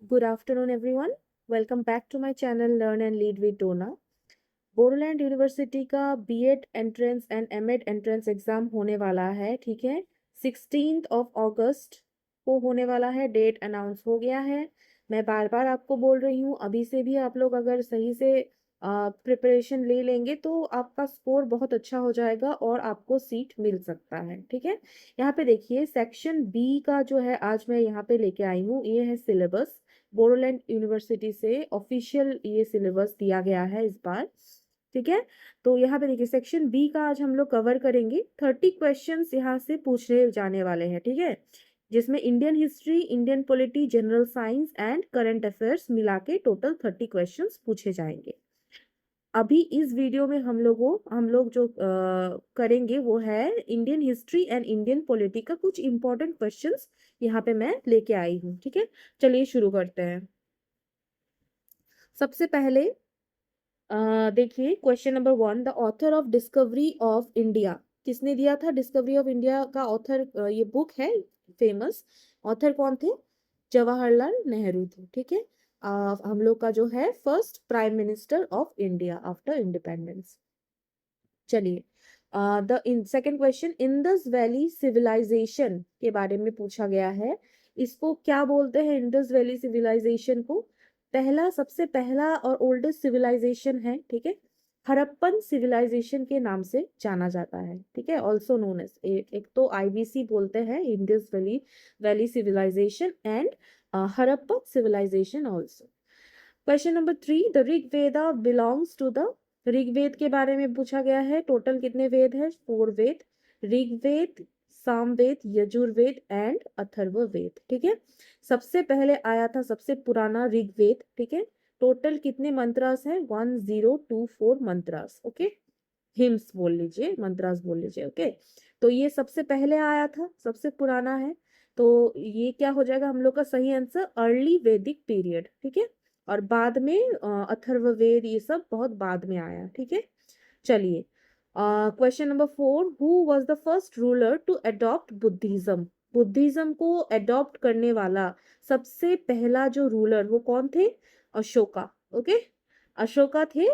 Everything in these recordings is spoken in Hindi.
Good afternoon, everyone. Welcome back to my channel Learn and Lead with Dona. Bodoland university का BEd entrance and MEd entrance exam होने वाला है, ठीक है। 16 अगस्त को होने वाला है। डेट अनाउंस हो गया है। मैं बार बार आपको बोल रही हूँ, अभी से भी आप लोग अगर सही से प्रिपरेशन ले लेंगे तो आपका स्कोर बहुत अच्छा हो जाएगा और आपको सीट मिल सकता है, ठीक है। यहाँ पे देखिए, सेक्शन बी का जो है आज मैं यहाँ पे लेके आई हूँ, ये है सिलेबस। बोडोलैंड यूनिवर्सिटी से ऑफिशियल ये सिलेबस दिया गया है इस बार, ठीक है। तो यहाँ पे देखिए, सेक्शन बी का आज हम लोग कवर करेंगे। 30 क्वेश्चंस यहाँ से पूछे जाने वाले हैं, ठीक है, जिसमें Indian history, Indian polity, general science and current affairs मिला के टोटल 30 क्वेश्चंस पूछे जाएंगे। अभी इस वीडियो में हम लोग जो करेंगे वो है Indian history and Indian polity का कुछ इंपॉर्टेंट क्वेश्चंस यहाँ पे मैं लेके आई हूँ, ठीक है। चलिए शुरू करते हैं। सबसे पहले देखिए, question number 1, the author of discovery of India. किसने दिया था डिस्कवरी ऑफ इंडिया का ऑथर? ये बुक है फेमस। ऑथर कौन थे? जवाहरलाल नेहरू थे, ठीक है। हम लोग का जो है first prime minister of India after independence. चलिए, the in second question, Indus valley civilisation के बारे में पूछा गया है। इसको क्या बोलते हैं इंडस वैली सिविलाइजेशन को? सबसे पहला और ओल्डेस्ट सिविलाइजेशन है, ठीक है। हड़प्पन सिविलाइजेशन के नाम से जाना जाता है, ठीक है। ऑल्सो नोन एज, एक तो आईवीसी बोलते हैं, Indus valley civilisation, and Harappan civilisation also. Question number 3, the Rigveda belongs to the. Rigveda के बारे में पूछा गया है। टोटल कितने वेद है? 4 वेद, ऋग्वेद, सामवेद, यजुर्वेद एंड अथर्ववेद, ठीक है। सबसे पहले आया था सबसे पुराना ऋग्वेद, ठीक है। टोटल कितने मंत्रास है? 1024 मंत्रास, ओके। हिम्स बोल लीजिए, मंत्रास बोल लीजिए, ओके। तो ये सबसे पहले आया था, सबसे पुराना है। तो ये क्या हो जाएगा हम लोग का सही आंसर? अर्ली वैदिक पीरियड, ठीक है। और बाद में अथर्ववेद, ये सब बहुत बाद में आया, ठीक है। चलिए, question number 4, who was the first ruler to adopt Buddhism. Buddhism को अडॉप्ट करने वाला सबसे पहला जो रूलर, वो कौन थे? अशोका, ओके। अशोका थे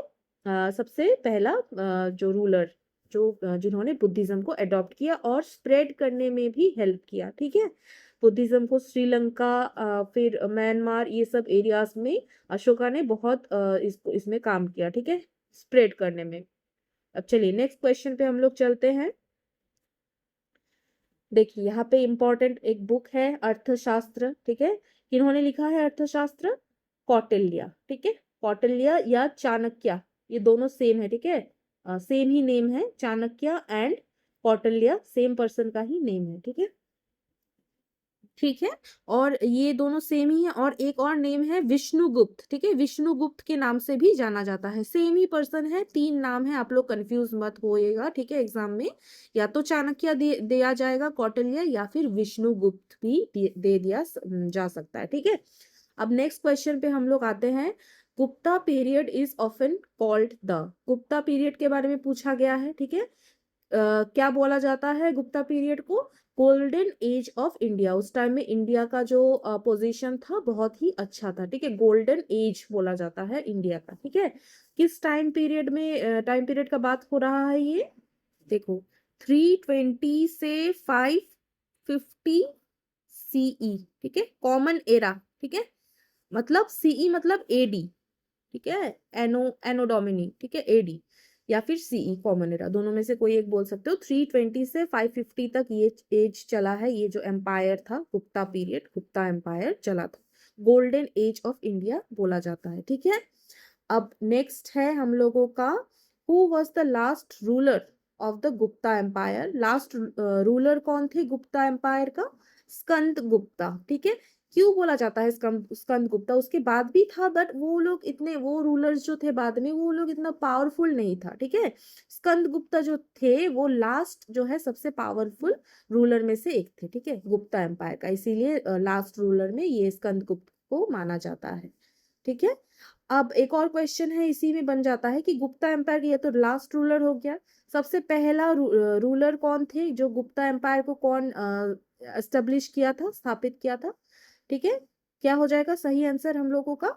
सबसे पहला जो रूलर, जिन्होंने बुद्धिज्म को अडॉप्ट किया और स्प्रेड करने में भी हेल्प किया, ठीक है। बुद्धिज्म को श्रीलंका, फिर म्यांमार, ये सब एरियाज में अशोका ने बहुत इसमें काम किया, ठीक है, स्प्रेड करने में। अब चलिए नेक्स्ट क्वेश्चन पे हम लोग चलते हैं। देखिए, यहाँ पे इंपॉर्टेंट एक बुक है, अर्थशास्त्र, ठीक है। किन्होंने लिखा है अर्थशास्त्र? कौटिल्य, ठीक है। कौटिल्य या चाणक्य, ये दोनों सेम है, ठीक है। सेम ही नेम है, Chanakya and Kautilya same person का ही नेम है, ठीक है, ठीक है। और ये दोनों सेम ही है। और एक और नेम है विष्णुगुप्त, ठीक है। विष्णुगुप्त के नाम से भी जाना जाता है, सेम ही पर्सन है, 3 नाम है, आप लोग कंफ्यूज मत होइएगा, ठीक है। एग्जाम में या तो चाणक्य दिया जाएगा, कौटिल्य, या फिर विष्णुगुप्त भी दे दिया जा सकता है, ठीक है। अब नेक्स्ट क्वेश्चन पे हम लोग आते हैं। Gupta period is often called the. Gupta period के बारे में पूछा गया है, ठीक है। क्या बोला जाता है गुप्ता पीरियड को? Golden age of India. उस टाइम में इंडिया का जो पोजीशन था बहुत ही अच्छा था, ठीक है। गोल्डन एज बोला जाता है इंडिया का, ठीक है। किस टाइम पीरियड में, टाइम पीरियड का बात हो रहा है ये? देखो, 320 से 550 सीई, ठीक है, कॉमन एरा, ठीक है। मतलब सीई मतलब एडी, ठीक है। एनो डोमिनी, ठीक है, एडी या फिर सीई, कॉमन एरा, दोनों में से कोई एक बोल सकते हो। 320 से 550 तक ये एज चला है, ये जो एम्पायर था, गुप्ता पीरियड, गुप्ता एम्पायर चला था। गोल्डन एज ऑफ इंडिया बोला जाता है, ठीक है। अब नेक्स्ट है हम लोगों का, who was the last ruler of the Gupta empire. Last ruler कौन थे गुप्ता एम्पायर का? स्कंद गुप्ता, ठीक है। क्यों बोला जाता है स्कंद गुप्ता? उसके बाद भी था, बट वो लोग इतने, वो रूलर्स जो थे बाद में, वो लोग इतना पावरफुल नहीं था, ठीक है। स्कंद गुप्ता जो थे वो लास्ट जो है सबसे पावरफुल रूलर में से एक थे, ठीक है, गुप्ता एम्पायर का। इसीलिए लास्ट रूलर में ये स्कंद गुप्त को माना जाता है, ठीक है। अब एक और क्वेश्चन है, इसी में बन जाता है कि गुप्ता एम्पायर, ये तो लास्ट रूलर हो गया। सबसे पहला रूलर कौन थे जो गुप्ता एम्पायर को कौन एस्टेब्लिश किया था, स्थापित किया था, ठीक है। क्या हो जाएगा सही आंसर हम लोगों का?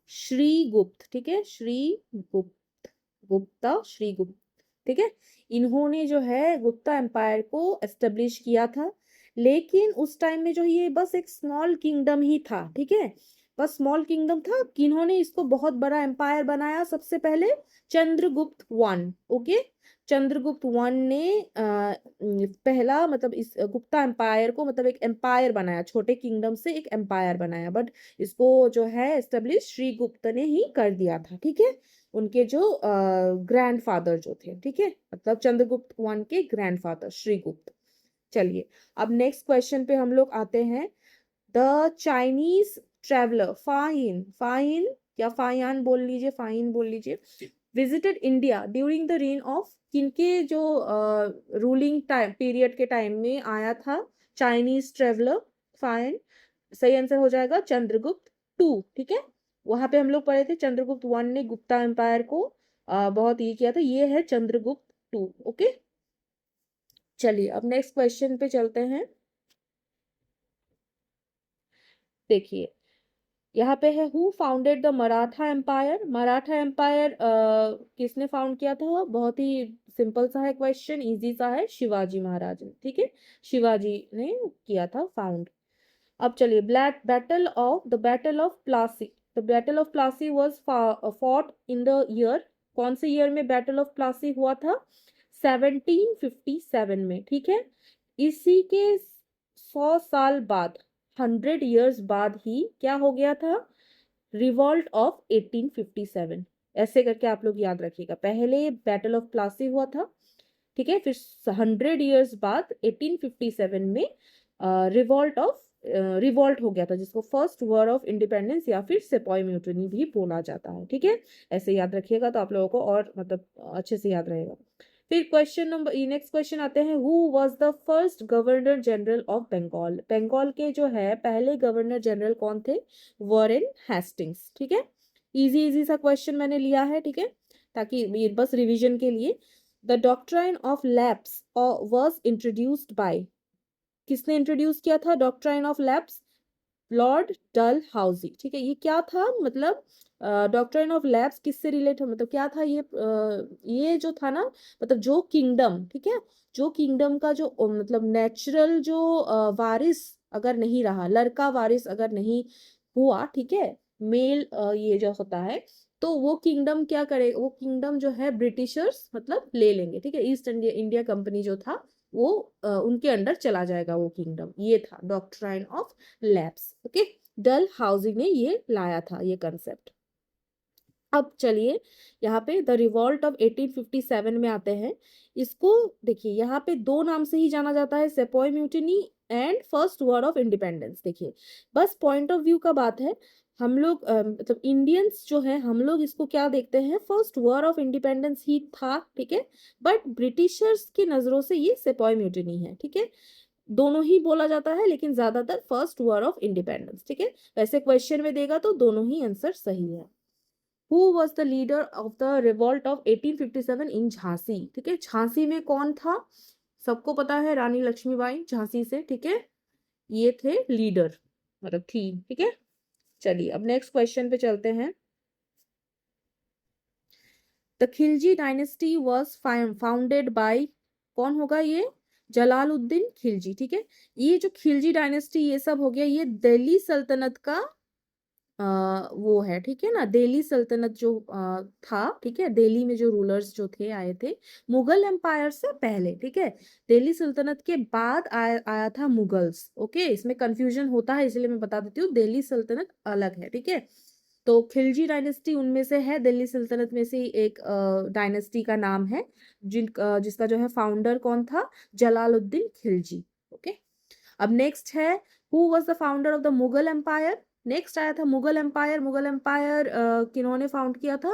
श्रीगुप्त, ठीक है, श्रीगुप्त, गुप्ता श्रीगुप्त, ठीक है। इन्होंने जो है गुप्ता एम्पायर को एस्टेब्लिश किया था, लेकिन उस टाइम में जो ये बस एक स्मॉल किंगडम ही था, ठीक है, बस स्मॉल किंगडम था। किन्होंने इसको बहुत बड़ा एम्पायर बनाया सबसे पहले? Chandragupta one, okay. Chandragupta one ने पहला मतलब इस गुप्ता एम्पायर को मतलब एक एम्पायर बनाया, छोटे किंगडम से एक एम्पायर बनाया, बट इसको जो है एस्टेब्लिश श्रीगुप्त ने ही कर दिया था, ठीक है। उनके जो ग्रैंडफादर जो थे, ठीक है, मतलब चंद्रगुप्त वन के ग्रैंडफादर श्रीगुप्त। चलिए, अब नेक्स्ट क्वेश्चन पे हम लोग आते हैं। The Chinese traveller fine, fine या फायान बोल लीजिए, फाइन बोल लीजिए, visited India during the rain of, किनके जो रूलिंग टाइम पीरियड के टाइम में आया था चाइनीज ट्रेवलर? फाइन, सही आंसर हो जाएगा चंद्रगुप्त टू, ठीक है। वहां पे हम लोग पढ़े थे चंद्रगुप्त वन ने गुप्ता एम्पायर को बहुत ये किया था, ये है चंद्रगुप्त टू, ओके। चलिए, अब नेक्स्ट क्वेश्चन पे चलते हैं। देखिए, यहाँ पे है who founded the Maratha empire? Maratha empire किसने फाउंड किया था? बहुत ही सिंपल सा है क्वेश्चन, इजी सा है, शिवाजी महाराज ने, ठीक है, शिवाजी ने किया था फाउंड। अब चलिए, black battle of Plassey, the battle of Plassey was fought in the year, कौन से ईयर में बैटल ऑफ प्लासी हुआ था? 1757 में, ठीक है। इसी के 100 साल बाद, 100 years बाद ही क्या हो गया था? रिवॉल्ट ऑफ 1857, ऐसे करके आप लोग याद रखिएगा। पहले बैटल ऑफ प्लासी हुआ था, ठीक है, फिर 100 years बाद 1857 में रिवॉल्ट हो गया था, जिसको फर्स्ट वॉर ऑफ इंडिपेंडेंस या फिर सेपॉय म्यूटिनी भी बोला जाता है, ठीक है। ऐसे याद रखिएगा तो आप लोगों को और मतलब अच्छे से याद रहेगा। फिर क्वेश्चन नंबर नेक्स्ट क्वेश्चन आते हैं, who was the first governor general of Bengal? Bengal के जो है पहले गवर्नर जनरल कौन थे? वॉरेन हेस्टिंग्स, ठीक है। इजी इजी सा क्वेश्चन मैंने लिया है, ठीक है, ताकि बस रिवीजन के लिए। The doctrine of lapse was introduced by, किसने इंट्रोड्यूस किया था डॉक्ट्राइन ऑफ लैप्स? लॉर्ड डल हाउसी, ठीक है। ये क्या था मतलब डॉक्ट्राइन ऑफ लैप्स किससे रिलेट है, मतलब क्या था ये? ये जो था ना, मतलब जो किंगडम, ठीक है, जो किंगडम का जो मतलब नेचुरल जो वारिस अगर नहीं रहा, लड़का वारिस अगर नहीं हुआ, ठीक है, मेल ये जो होता है, तो वो किंगडम क्या करे, वो किंगडम जो है ब्रिटिशर्स मतलब ले लेंगे, ठीक है। ईस्ट इंडिया इंडिया कंपनी जो था वो उनके अंडर चला जाएगा वो किंगडम, ये था doctrine of lapse, okay. Dalhousie ने ये लाया था ये कंसेप्ट। अब चलिए, यहाँ पे द रिवॉल्ट ऑफ 1857 में आते हैं। इसको देखिए, यहाँ पे दो नाम से ही जाना जाता है, sepoy mutiny and first war of independence. देखिए, बस पॉइंट ऑफ व्यू का बात है, हम लोग मतलब इंडियंस जो है हम लोग इसको क्या देखते हैं, फर्स्ट वॉर ऑफ इंडिपेंडेंस ही था, ठीक है, बट ब्रिटिशर्स की नजरों से ये सेपॉय म्यूटिनी है, ठीक है। दोनों ही बोला जाता है, लेकिन ज्यादातर फर्स्ट वॉर ऑफ इंडिपेंडेंस, ठीक है। वैसे क्वेश्चन में देगा तो दोनों ही आंसर सही है। Who was the leader of the revolt of 1857 इन झांसी? ठीक है, झांसी में कौन था? सबको पता है, रानी लक्ष्मीबाई झांसी से, ठीक है, ये थे लीडर, मतलब थी, ठीक है। चलिए, अब नेक्स्ट क्वेश्चन पे चलते हैं। The Khilji dynasty was founded by, कौन होगा ये? जलालुद्दीन खिलजी, ठीक है। ये जो खिलजी डायनेस्टी ये सब हो गया, ये दिल्ली सल्तनत का वो है, ठीक है ना, दिल्ली सल्तनत जो था, ठीक है, दिल्ली में जो रूलर्स जो थे आए थे मुगल एम्पायर से पहले, ठीक है। दिल्ली सल्तनत के बाद आया था मुगल्स, ओके। इसमें कंफ्यूजन होता है, इसलिए मैं बता देती हूँ, दिल्ली सल्तनत अलग है, ठीक है। तो खिलजी डायनेस्टी उनमें से है, दिल्ली सल्तनत में से ही एक डायनेस्टी का नाम है, जिसका जो है फाउंडर कौन था? जलालुद्दीन खिलजी, ओके। अब नेक्स्ट है, who was the founder of the Mughal empire? Next आया था मुगल एम्पायर। मुगल एम्पायर किन्होंने फाउंड किया था?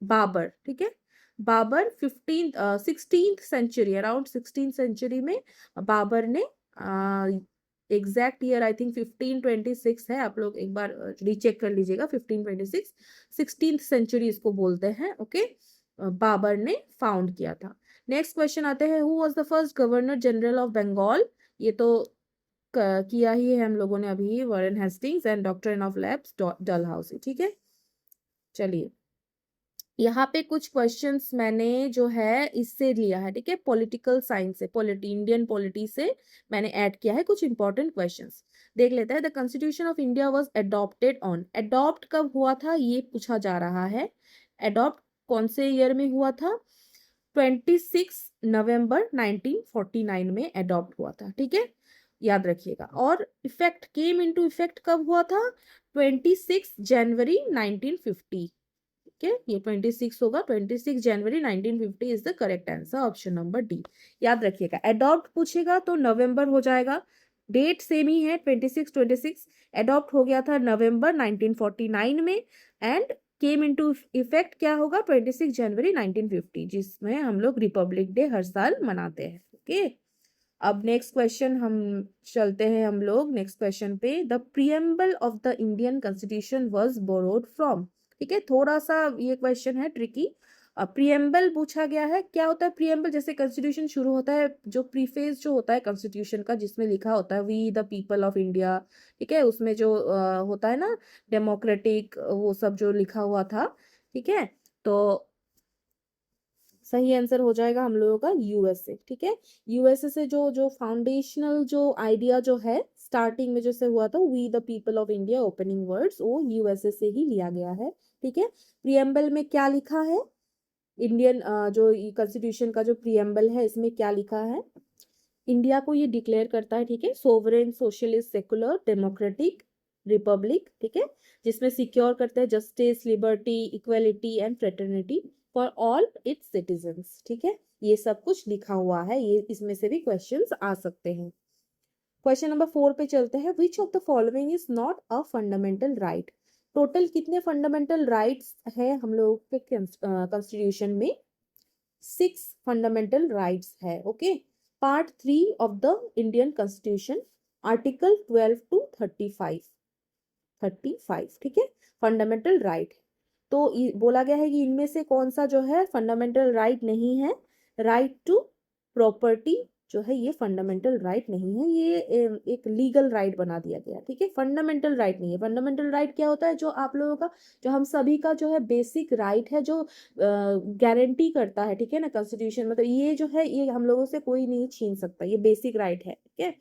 बाबर, ठीक है। Babar 16th century, around 16th century में बाबर ने, एग्जैक्ट ईयर आई थिंक 1526 है, आप लोग एक बार रीचेक कर लीजिएगा, 1526, 16th सेंचुरी इसको बोलते हैं, ओके। बाबर ने फाउंड किया था। नेक्स्ट क्वेश्चन आते हैं, who was the first governor general of Bengal? ये तो किया ही है हम लोगों ने अभी, Warren Hastings and doctrine of lapse Dalhousie, ठीक है। चलिए, यहाँ पे कुछ क्वेश्चंस मैंने जो है इससे लिया है, ठीक है, पॉलिटिकल साइंस से, इंडियन पॉलिटी से मैंने ऐड किया है कुछ इंपॉर्टेंट क्वेश्चंस। देख लेते हैं। The constitution of India was adopted on, adopt कब हुआ था ये पूछा जा रहा है। अडॉप्ट कौन से ईयर में हुआ था? 26 नवंबर 1949 में अडॉप्ट हुआ था, ठीक है, याद रखिएगा। और इफेक्ट केम इनटू इफेक्ट कब हुआ था? 26 जनवरी 1950, ठीक है, ये 26 होगा, 26 जनवरी 1950 is the correct answer, option number D. याद रखिएगा, अडॉप्ट पूछेगा तो नवंबर हो जाएगा, डेट सेम ही है 26 अडॉप्ट हो गया था नवंबर 1949 में, एंड केम इनटू इफेक्ट क्या होगा? 26 जनवरी 1950, जिसमें हम लोग रिपब्लिक डे हर साल मनाते हैं, ओके। अब नेक्स्ट क्वेश्चन हम चलते हैं हम लोग नेक्स्ट क्वेश्चन पे। The preamble of the Indian constitution was borrowed from, ठीक है, थोड़ा सा ये क्वेश्चन है ट्रिकी। प्रियम्बल पूछा गया है, क्या होता है प्रियम्बल? जैसे कॉन्स्टिट्यूशन शुरू होता है, जो प्रीफेस जो होता है कॉन्स्टिट्यूशन का, जिसमें लिखा होता है we the people of India, ठीक है, उसमें जो होता है ना डेमोक्रेटिक, वो सब जो लिखा हुआ था, ठीक है, तो सही आंसर हो जाएगा हम लोगों का यूएसए, ठीक है। यूएसए से जो जो फाउंडेशनल जो आइडिया जो है स्टार्टिंग में जैसे हुआ था we the people of India opening words, वो यूएसए से ही लिया गया है, ठीक है। प्रियम्बल में क्या लिखा है? इंडियन जो कॉन्स्टिट्यूशन का जो प्रियम्बल है इसमें क्या लिखा है? इंडिया को ये डिक्लेयर करता है, ठीक है, sovereign socialist secular democratic Republic, ठीक है, जिसमें सिक्योर करते हैं justice liberty equality and fraternity for all it's citizens, ठीक है, ये सब कुछ लिखा हुआ है, ये इसमें से भी क्वेश्चंस आ सकते हैं। क्वेश्चन नंबर 4 पे चलते हैं। Which of the following is not a fundamental right? Total कितने फंडामेंटल राइट्स है हम लोग के कॉन्स्टिट्यूशन में? 6 फंडामेंटल राइट्स है, okay. Part 3 of the Indian constitution, article 12 to 35, ठीक है, फंडामेंटल राइट। तो बोला गया है कि इनमें से कौन सा जो है फंडामेंटल राइट नहीं है? राइट टू प्रॉपर्टी जो है ये फंडामेंटल राइट नहीं है, ये एक लीगल राइट बना दिया गया, ठीक है, फंडामेंटल राइट नहीं है। फंडामेंटल राइट क्या होता है? जो आप लोगों का, जो हम सभी का जो है बेसिक राइट है, जो गारंटी करता है, ठीक है ना, कॉन्स्टिट्यूशन, मतलब ये जो है ये हम लोगों से कोई नहीं छीन सकता, ये बेसिक राइट है, ठीक है।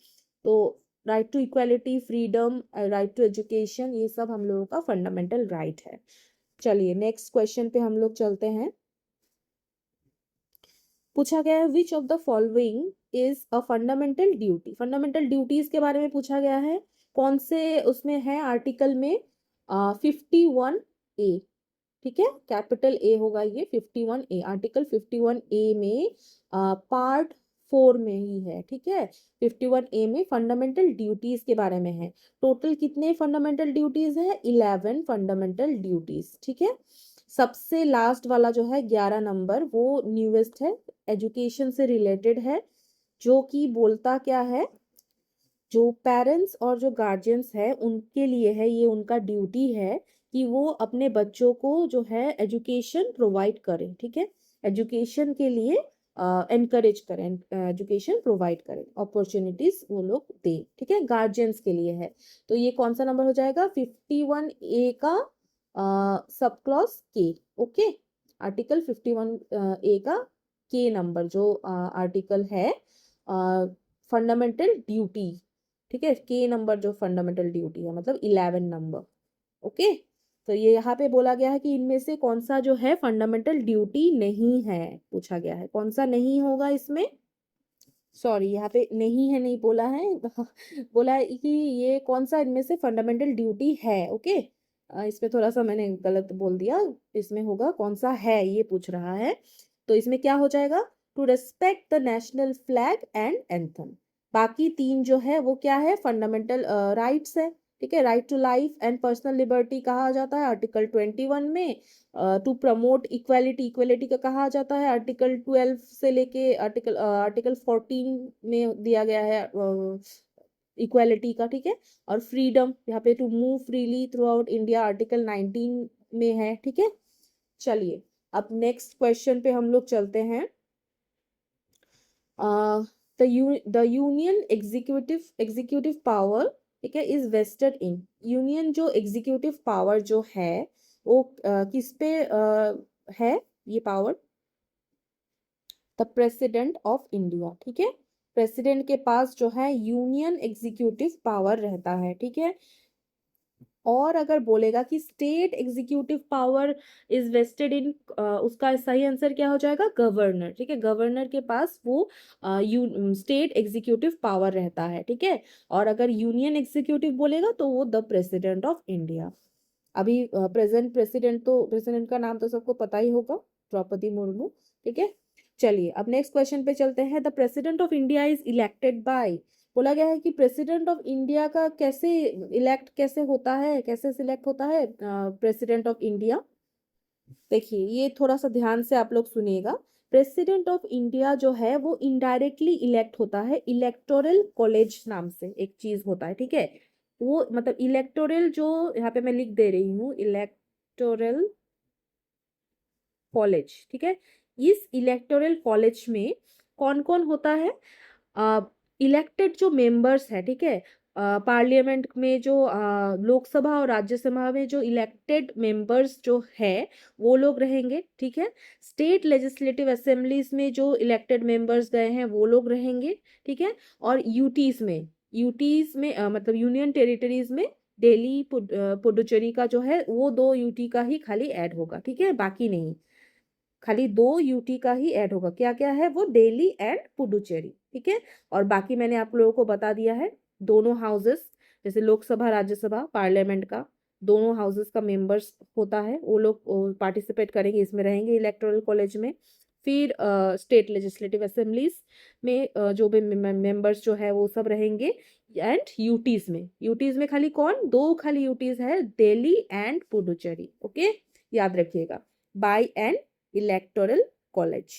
तो right to equality, freedom, right to education, ये सब हम लोगों का फंडामेंटल राइट है। चलिए नेक्स्ट क्वेश्चन पे हम लोग चलते हैं। पूछा गया है विच of the following is a fundamental duty? Fundamental duties के बारे में पूछा गया है, कौन से उसमें है आर्टिकल में? 51A, ठीक है, कैपिटल ए होगा ये, 51A, आर्टिकल 51A में पार्ट 4 में ही है, ठीक है। 51A में फंडामेंटल ड्यूटीज के बारे में है। टोटल कितने फंडामेंटल ड्यूटीज है? 11 फंडामेंटल ड्यूटीज, ठीक है। सबसे लास्ट वाला जो है 11 नंबर, वो न्यूएस्ट है, एजुकेशन से रिलेटेड है, जो कि बोलता क्या है? जो पेरेंट्स और जो गार्जियंस है उनके लिए है, ये उनका ड्यूटी है कि वो अपने बच्चों को जो है एजुकेशन प्रोवाइड करें, ठीक है, एजुकेशन के लिए एनकरेज करें, एजुकेशन प्रोवाइड करें, अपॉर्चुनिटीज वो लोग दें, ठीक है, गार्जियंस के लिए है। तो ये कौन सा नंबर हो जाएगा? 51A का सब क्लॉज के, ओके, आर्टिकल 51A का के नंबर जो आर्टिकल है फंडामेंटल ड्यूटी, ठीक है, के नंबर जो फंडामेंटल ड्यूटी है, मतलब 11 नंबर, ओके। तो ये यहाँ पे बोला गया है कि इनमें से कौन सा जो है फंडामेंटल ड्यूटी नहीं है, पूछा गया है कौन सा नहीं होगा इसमें। सॉरी, यहाँ पे नहीं है नहीं बोला है बोला है कि ये कौन सा इनमें से फंडामेंटल ड्यूटी है, ओके। इसमें थोड़ा सा मैंने गलत बोल दिया, इसमें होगा कौन सा है ये पूछ रहा है। तो इसमें क्या हो जाएगा? To respect the national flag and anthem. बाकी 3 जो है वो क्या है? फंडामेंटल राइट्स है, ठीक है। Right to life and personal liberty कहा जाता है आर्टिकल 21 में। टू प्रमोट इक्वालिटी, इक्वालिटी का कहा जाता है आर्टिकल 12 से लेके आर्टिकल 14 में दिया गया है इक्वालिटी का, ठीक है। और फ्रीडम यहाँ पे to move freely throughout India article 19 में है, ठीक है। चलिए अब नेक्स्ट क्वेश्चन पे हम लोग चलते हैं। द यूनियन एग्जीक्यूटिव पावर, ठीक है, इज वेस्टेड इन, यूनियन जो एग्जीक्यूटिव पावर जो है वो किस पे है ये power? The president of India, ठीक है, प्रेसिडेंट के पास जो है यूनियन एग्जीक्यूटिव पावर रहता है, ठीक है। और अगर बोलेगा कि state executive power is vested in, उसका सही आंसर क्या हो जाएगा? गवर्नर, ठीक है, गवर्नर के पास वो स्टेट एग्जीक्यूटिव पावर रहता है, ठीक है। और अगर यूनियन एग्जीक्यूटिव बोलेगा तो वो द प्रेसिडेंट ऑफ इंडिया। अभी प्रेजेंट प्रेसिडेंट, तो प्रेसिडेंट का नाम तो सबको पता ही होगा, द्रौपदी मुर्मू, ठीक है। चलिए अब नेक्स्ट क्वेश्चन पे चलते हैं। The president of India is elected by, बोला गया है कि प्रेसिडेंट ऑफ इंडिया का कैसे इलेक्ट कैसे होता है, कैसे सिलेक्ट होता है प्रेसिडेंट ऑफ इंडिया? देखिए ये थोड़ा सा ध्यान से आप लोग सुनिएगा। प्रेसिडेंट ऑफ इंडिया जो है वो इनडायरेक्टली इलेक्ट होता है, इलेक्टोरल कॉलेज नाम से एक चीज होता है, ठीक है। वो मतलब इलेक्टोरल, जो यहाँ पे मैं लिख दे रही हूँ, इलेक्टोरल कॉलेज, ठीक है। इस इलेक्टोरल कॉलेज में कौन कौन होता है? इलेक्टेड जो मेंबर्स है, ठीक है, पार्लियामेंट में जो लोकसभा और राज्यसभा में जो इलेक्टेड मेंबर्स जो है वो लोग रहेंगे, ठीक है। स्टेट लेजिस्लेटिव असेंबलीज में जो इलेक्टेड मेंबर्स गए हैं वो लोग रहेंगे, ठीक है। और यूटीज में मतलब यूनियन टेरिटरीज में दिल्ली पुडुचेरी का जो है वो 2 यूटी का ही खाली ऐड होगा, ठीक है, बाकी नहीं। खाली 2 यूटी का ही ऐड होगा, क्या क्या है वो? दिल्ली एंड पुडुचेरी, ठीक है। और बाकी मैंने आप लोगों को बता दिया है, दोनों हाउसेस, जैसे लोकसभा राज्यसभा पार्लियामेंट का, दोनों हाउसेस का मेंबर्स होता है, वो लोग पार्टिसिपेट करेंगे, इसमें रहेंगे इलेक्टोरल कॉलेज में। फिर स्टेट लेजिस्लेटिव असेंबलीज में जो भी मेंबर्स जो है वो सब रहेंगे। एंड यूटीज में खाली कौन? 2 खाली यूटीज है, दिल्ली एंड पुडुचेरी, ओके, याद रखिएगा। बाय एंड इलेक्टोरल कॉलेज,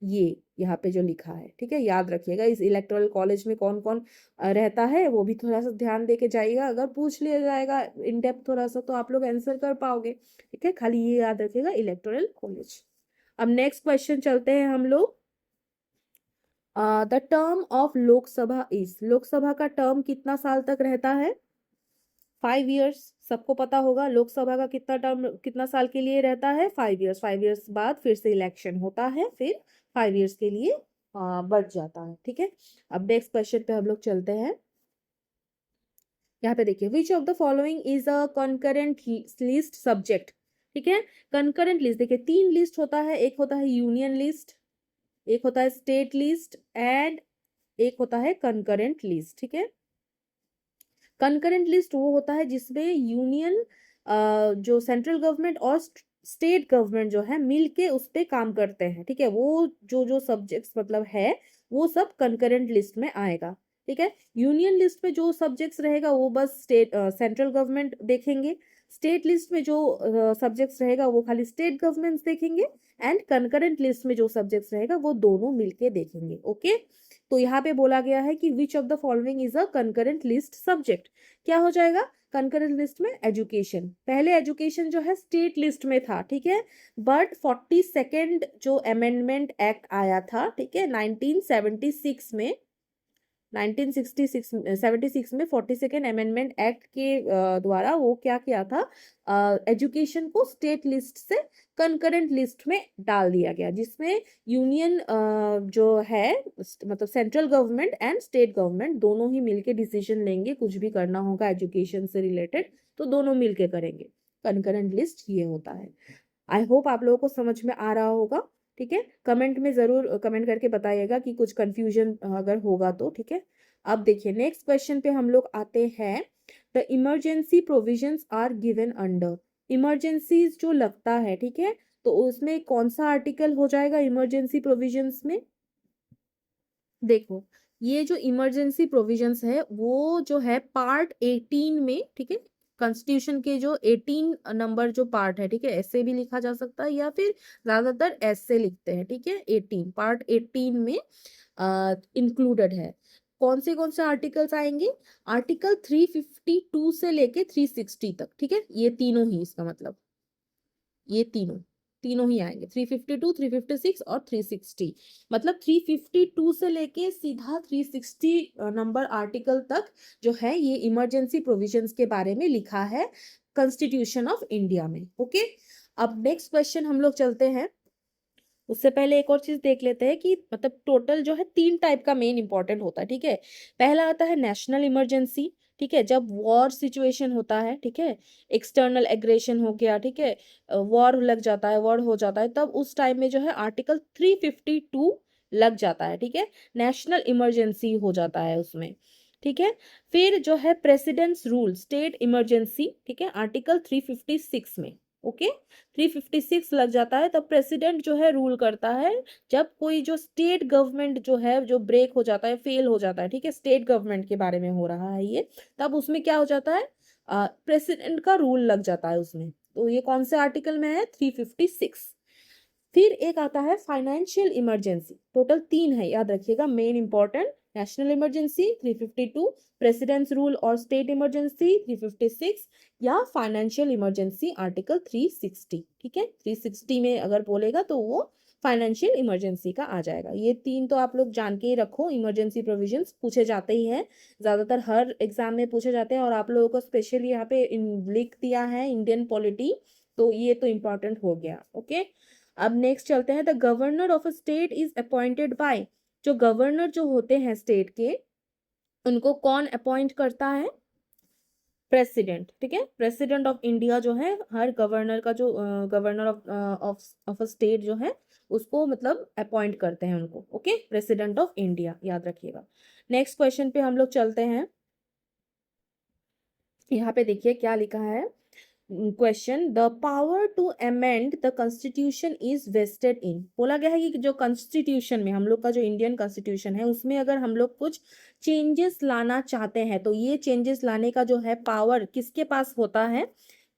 ये यहाँ पे जो लिखा है, ठीक है, याद रखिएगा। इस इलेक्टोरल कॉलेज में कौन कौन रहता है वो भी थोड़ा सा ध्यान दे के जाइएगा, अगर पूछ लिया जाएगा इन डेप्थ थोड़ा सा तो आप लोग आंसर कर पाओगे, ठीक है। खाली ये याद रखिएगा, इलेक्टोरल कॉलेज। अब नेक्स्ट क्वेश्चन चलते हैं हम लोग। The term of Lok Sabha is, Lok Sabha का टर्म कितना साल तक रहता है? 5 इयर्स, सबको पता होगा लोकसभा का कितना टर्म कितना साल के लिए रहता है? 5 इयर्स। 5 इयर्स बाद फिर से इलेक्शन होता है, फिर 5 इयर्स के लिए बढ़ जाता है, ठीक है। अब नेक्स्ट क्वेश्चन पे हम लोग चलते हैं। यहाँ पे देखिए, विच of the following is a concurrent list subject, ठीक है। कंकरेंट लिस्ट, देखिए 3 लिस्ट होता है, एक होता है यूनियन लिस्ट, एक होता है स्टेट लिस्ट, एंड एक होता है कंकरेंट लिस्ट, ठीक है। कंकरेंट लिस्ट वो होता है जिसमें यूनियन जो सेंट्रल गवर्नमेंट और स्टेट गवर्नमेंट जो है मिलके उस पे काम करते हैं, ठीक है। वो जो जो सब्जेक्ट्स मतलब है वो सब कंकरेंट लिस्ट में आएगा, ठीक है। यूनियन लिस्ट में जो सब्जेक्ट्स रहेगा वो बस स्टेट सेंट्रल गवर्नमेंट देखेंगे। स्टेट लिस्ट में जो सब्जेक्ट्स रहेगा वो खाली स्टेट गवर्नमेंट्स देखेंगे। एंड कंकरेंट लिस्ट में जो सब्जेक्ट्स रहेगा वो दोनों मिलके देखेंगे, ओके। तो यहाँ पे बोला गया है कि विच of the following is a concurrent list subject, क्या हो जाएगा कंकरेंट लिस्ट में? एजुकेशन। पहले एजुकेशन जो है स्टेट लिस्ट में था, ठीक है, बट 42nd जो अमेंडमेंट एक्ट आया था, ठीक है, 1976 में, 1976 में 42nd अमेंडमेंट एक्ट के द्वारा वो क्या किया था, एजुकेशन को स्टेट लिस्ट से कंकरेंट लिस्ट में डाल दिया गया, जिसमें यूनियन जो है मतलब central government and state government दोनों ही मिलके डिसीजन लेंगे, कुछ भी करना होगा एजुकेशन से रिलेटेड तो दोनों मिलके करेंगे। कंकरेंट लिस्ट ये होता है। आई होप आप लोगों को समझ में आ रहा होगा, ठीक है। कमेंट में जरूर कमेंट करके बताइएगा कि कुछ कंफ्यूजन अगर होगा तो, ठीक है। अब देखिए नेक्स्ट क्वेश्चन पे हम लोग आते हैं। The emergency provisions are given under, emergencies जो लगता है, ठीक है, तो उसमें कौन सा आर्टिकल हो जाएगा इमरजेंसी प्रोविजंस में? देखो ये जो इमरजेंसी प्रोविजंस है वो जो है पार्ट 18 में, ठीक है, कॉन्स्टिट्यूशन के जो 18 नंबर जो पार्ट है, ठीक है, ऐसे भी लिखा जा सकता है या फिर ज्यादातर ऐसे लिखते हैं, ठीक है, 18 पार्ट 18 में इंक्लूडेड है। कौन से आर्टिकल्स आएंगे? आर्टिकल 352 से लेके 360 तक, ठीक है, ये तीनों ही, इसका मतलब ये तीनों, तीनों ही आएंगे, 352, 356 और 360। मतलब 352 से लेके सीधा 360 नंबर आर्टिकल तक जो है ये इमरजेंसी प्रोविजंस के बारे में लिखा है कॉन्स्टिट्यूशन ऑफ इंडिया में। ओके, अब नेक्स्ट क्वेश्चन हम लोग चलते हैं। उससे पहले एक और चीज देख लेते हैं कि मतलब टोटल जो है 3 टाइप का मेन इंपॉर्टेंट होता है, ठीक है। पहला आता है नेशनल इमरजेंसी, ठीक है, जब वॉर सिचुएशन होता है, ठीक है, एक्सटर्नल एग्रेशन हो गया, ठीक है, वॉर लग जाता है, वॉर हो जाता है, तब उस टाइम में जो है आर्टिकल 352 लग जाता है, ठीक है, नेशनल इमरजेंसी हो जाता है उसमें, ठीक है। फिर जो है प्रेसिडेंट्स रूल स्टेट इमरजेंसी, ठीक है, आर्टिकल 356 में। ओके, 356 लग जाता है, तब प्रेसिडेंट जो है रूल करता है जब कोई जो स्टेट गवर्नमेंट जो है जो ब्रेक हो जाता है, फेल हो जाता है, ठीक है, स्टेट गवर्नमेंट के बारे में हो रहा है ये, तब उसमें क्या हो जाता है, प्रेसिडेंट का रूल लग जाता है उसमें। तो ये कौन से आर्टिकल में है, 356। फिर एक आता है फाइनेंशियल इमरजेंसी, टोटल 3 है, याद रखिएगा main important, national emergency 352, presidents rule और स्टेट इमरजेंसी 356, या फाइनेंशियल इमरजेंसी आर्टिकल 360, ठीक है, 360 में अगर बोलेगा तो वो फाइनेंशियल इमरजेंसी का आ जाएगा। ये 3 तो आप लोग जान के ही रखो, इमरजेंसी प्रोविजंस पूछे जाते ही हैं, ज्यादातर हर एग्जाम में पूछे जाते हैं, और आप लोगों को स्पेशली यहाँ पे लिख दिया है इंडियन पॉलिटी, तो ये तो इम्पोर्टेंट हो गया। ओके, अब नेक्स्ट चलते हैं, the governor of a state is appointed by, जो गवर्नर जो होते हैं स्टेट के, उनको कौन अपॉइंट करता है, प्रेसिडेंट, ठीक है, प्रेसिडेंट ऑफ इंडिया जो है हर गवर्नर का जो गवर्नर ऑफ अ स्टेट जो है उसको मतलब अपॉइंट करते हैं उनको। ओके, प्रेसिडेंट ऑफ इंडिया याद रखिएगा। नेक्स्ट क्वेश्चन पे हम लोग चलते हैं। यहाँ पे देखिए क्या लिखा है question, the power to amend the constitution is vested in, बोला गया है कि जो कॉन्स्टिट्यूशन में हम लोग का जो इंडियन कॉन्स्टिट्यूशन है उसमें अगर हम लोग कुछ चेंजेस लाना चाहते हैं तो ये चेंजेस लाने का जो है पावर किसके पास होता है,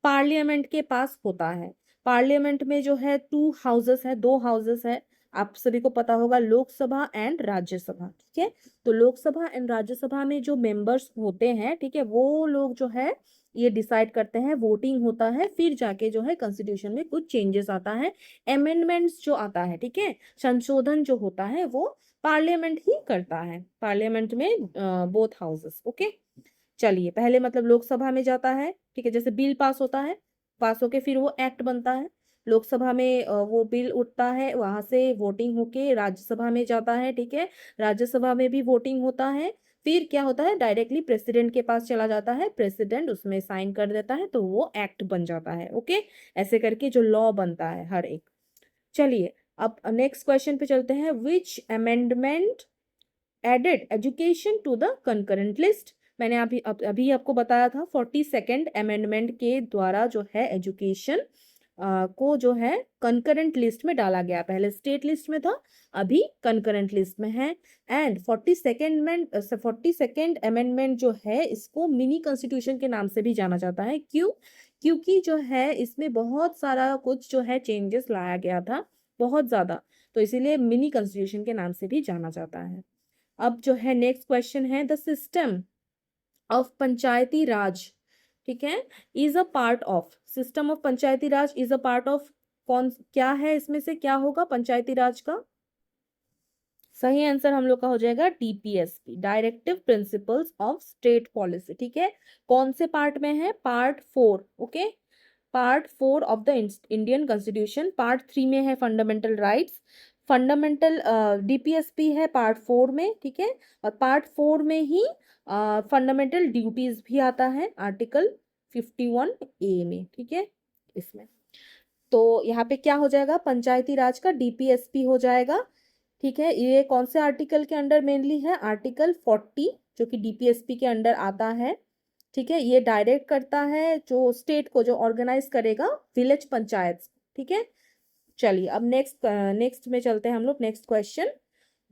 पार्लियामेंट के पास होता है। पार्लियामेंट में जो है 2 हाउसेस है, 2 हाउसेस है, आप सभी को पता होगा, लोकसभा एंड राज्यसभा, ठीक है। तो लोकसभा एंड राज्यसभा में जो मेंबर्स होते हैं, ठीक है, वो लोग जो है ये डिसाइड करते हैं, वोटिंग होता है, फिर जाके जो है कॉन्स्टिट्यूशन में कुछ चेंजेस आता है, अमेंडमेंट्स जो आता है, ठीक है, संशोधन जो होता है वो पार्लियामेंट ही करता है, पार्लियामेंट में बोथ हाउसेस। ओके, चलिए पहले मतलब लोकसभा में जाता है, ठीक है, जैसे बिल पास होता है, पास होके फिर वो एक्ट बनता है, लोकसभा में वो बिल उठता है, वहां से वोटिंग होके राज्यसभा में जाता है, ठीक है, राज्यसभा में भी वोटिंग होता है, फिर क्या होता है, डायरेक्टली प्रेसिडेंट के पास चला जाता है, प्रेसिडेंट उसमें साइन कर देता है, तो वो एक्ट बन जाता है। ओके, ऐसे करके जो लॉ बनता है हर एक। चलिए अब नेक्स्ट क्वेश्चन पे चलते हैं, which amendment added education to the concurrent list, मैंने अभी आपको बताया था 42nd अमेंडमेंट के द्वारा जो है एजुकेशन को जो है कंकरेंट लिस्ट में डाला गया, पहले स्टेट लिस्ट में था, अभी कंकरेंट लिस्ट में है। एंड 42nd अमेंडमेंट जो है इसको मिनी कॉन्स्टिट्यूशन के नाम से भी जाना जाता है। क्यों, क्योंकि जो है इसमें बहुत सारा कुछ जो है चेंजेस लाया गया था, बहुत ज्यादा, तो इसीलिए मिनी कॉन्स्टिट्यूशन के नाम से भी जाना जाता है। अब जो है नेक्स्ट क्वेश्चन है, द सिस्टम ऑफ पंचायती राज, ठीक है, is a part of, system of Panchayati Raj is a part of, कौन क्या है इसमें से, क्या होगा पंचायती राज का, सही आंसर हम लोग का हो जाएगा DPSP, directive principles of state policy, ठीक है, कौन से पार्ट में है, part 4। Okay, part 4 of the Indian constitution, part 3 में है फंडामेंटल राइट्स, फंडामेंटल डीपीएसपी है पार्ट 4 में, ठीक है, और पार्ट 4 में ही फंडामेंटल ड्यूटीज भी आता है आर्टिकल 51A में, ठीक है, इसमें। तो यहाँ पे क्या हो जाएगा, पंचायती राज का डीपीएसपी हो जाएगा, ठीक है। ये कौन से आर्टिकल के अंडर मेनली है, आर्टिकल 40 जो कि डीपीएसपी के अंडर आता है, ठीक है। ये डायरेक्ट करता है जो स्टेट को जो ऑर्गेनाइज करेगा विलेज पंचायत, ठीक है। चलिए अब नेक्स्ट में चलते हैं हम लोग, next question,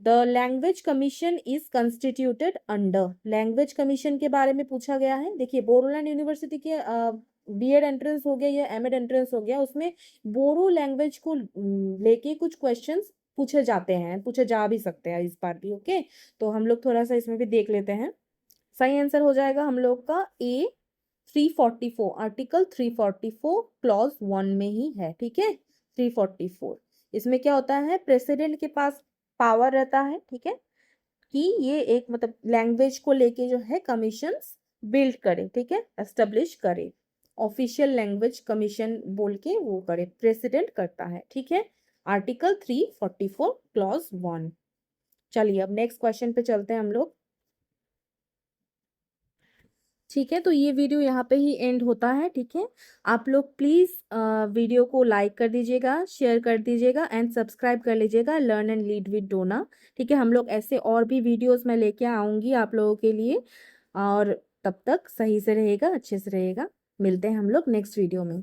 the language commission is constituted under, language commission के बारे में पूछा गया है। देखिए बोरोलैंड यूनिवर्सिटी के बीएड एंट्रेंस हो गया या एमएड एंट्रेंस हो गया, उसमें बोरो लैंग्वेज को लेके कुछ क्वेश्चंस पूछे जाते हैं, पूछे जा भी सकते हैं इस बार भी। ओके, तो हम लोग थोड़ा सा इसमें भी देख लेते हैं। सही आंसर हो जाएगा हम लोग का A 344, आर्टिकल 344 क्लॉज 1 में ही है, ठीक है, 344। इसमें क्या होता है, प्रेसिडेंट के पास पावर रहता है, ठीक है, कि ये एक मतलब लैंग्वेज को लेके जो है कमीशंस बिल्ड करे, ठीक है, एस्टेब्लिश करे, ऑफिशियल लैंग्वेज कमीशन बोल के वो करे, प्रेसिडेंट करता है, ठीक है। Article 344 clause 1। चलिए अब नेक्स्ट क्वेश्चन पे चलते हैं हम लोग। ठीक है, तो ये वीडियो यहाँ पे ही एंड होता है, ठीक है। आप लोग प्लीज़ वीडियो को लाइक कर दीजिएगा, शेयर कर दीजिएगा एंड सब्सक्राइब कर लीजिएगा लर्न एंड लीड विद डोना, ठीक है। हम लोग ऐसे और भी वीडियोस मैं लेके आऊँगी आप लोगों के लिए, और तब तक सही से रहेगा, अच्छे से रहेगा। मिलते हैं हम लोग नेक्स्ट वीडियो में।